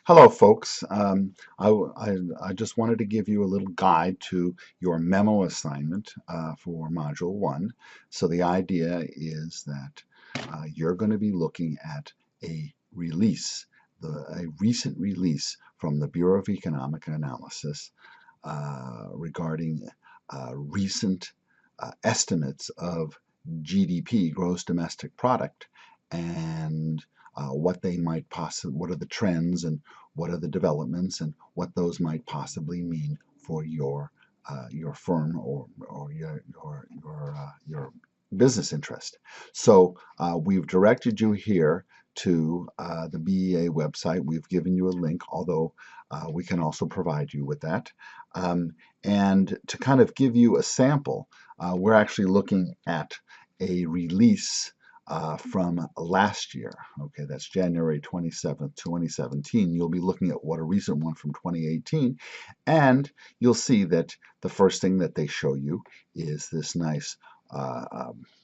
Hello, folks. I just wanted to give you a little guide to your memo assignment for Module 1. So the idea is that you're going to be looking at a release, a recent release from the Bureau of Economic Analysis regarding recent estimates of GDP, gross domestic product, and what they might what are the trends and what are the developments and what those might possibly mean for your firm or your business interest. So we've directed you here to the BEA website. We've given you a link, although we can also provide you with that. And to kind of give you a sample, we're actually looking at a release from last year. Okay, that's January 27th, 2017. You'll be looking at what a recent one from 2018, and you'll see that the first thing that they show you is this nice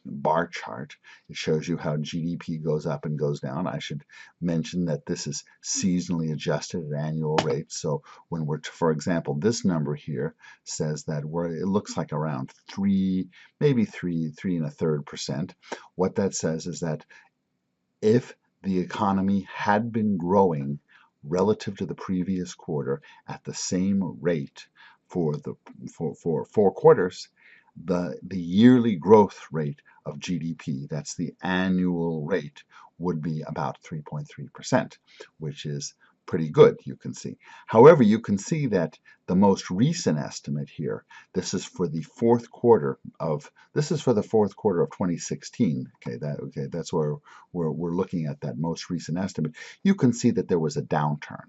bar chart. It shows you how GDP goes up and goes down. I should mention that this is seasonally adjusted at annual rates. So when we're, for example, this number here says that it looks like around maybe 3.33%. What that says is that if the economy had been growing relative to the previous quarter at the same rate for 4 quarters, the yearly growth rate of GDP, that's the annual rate, would be about 3.3%, which is pretty good, you can see. However, you can see that the most recent estimate here, this is for the fourth quarter of 2016. That's where we're looking at that most recent estimate. You can see that there was a downturn.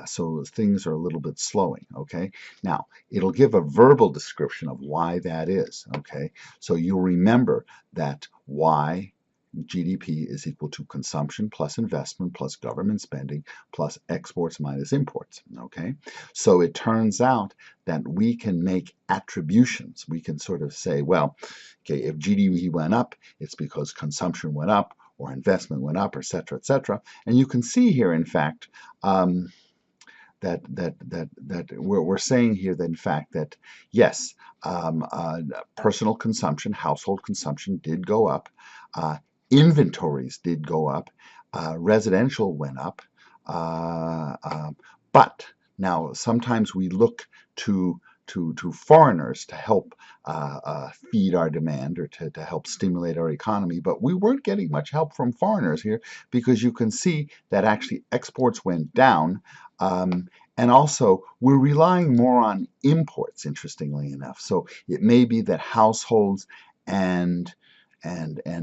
So things are a little bit slowing, okay? Now, it'll give a verbal description of why that is, okay? So you'll remember that GDP is equal to consumption plus investment plus government spending plus exports minus imports, okay? So it turns out that we can make attributions. We can sort of say, well, okay, if GDP went up, it's because consumption went up or investment went up, et cetera, et cetera. And you can see here, in fact, that we're saying here that in fact that yes, personal consumption, household consumption did go up, inventories did go up, residential went up, but now sometimes we look to foreigners to help feed our demand or to help stimulate our economy, but we weren't getting much help from foreigners here because you can see that actually exports went down, and also we're relying more on imports, interestingly enough. So it may be that households and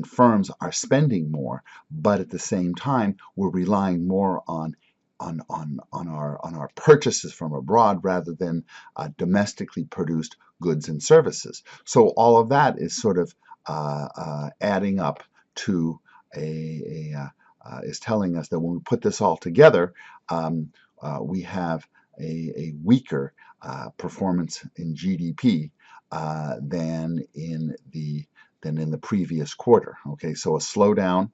firms are spending more, but at the same time we're relying more on our purchases from abroad rather than domestically produced goods and services. So all of that is sort of adding up to is telling us that when we put this all together, we have a weaker performance in GDP than in the previous quarter. Okay, so a slowdown,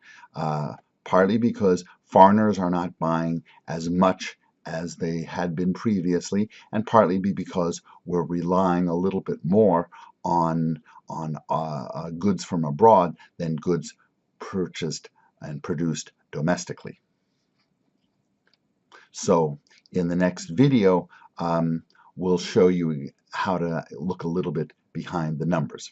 partly because foreigners are not buying as much as they had been previously, and partly because we're relying a little bit more on goods from abroad than goods purchased and produced domestically. So in the next video, we'll show you how to look a little bit behind the numbers.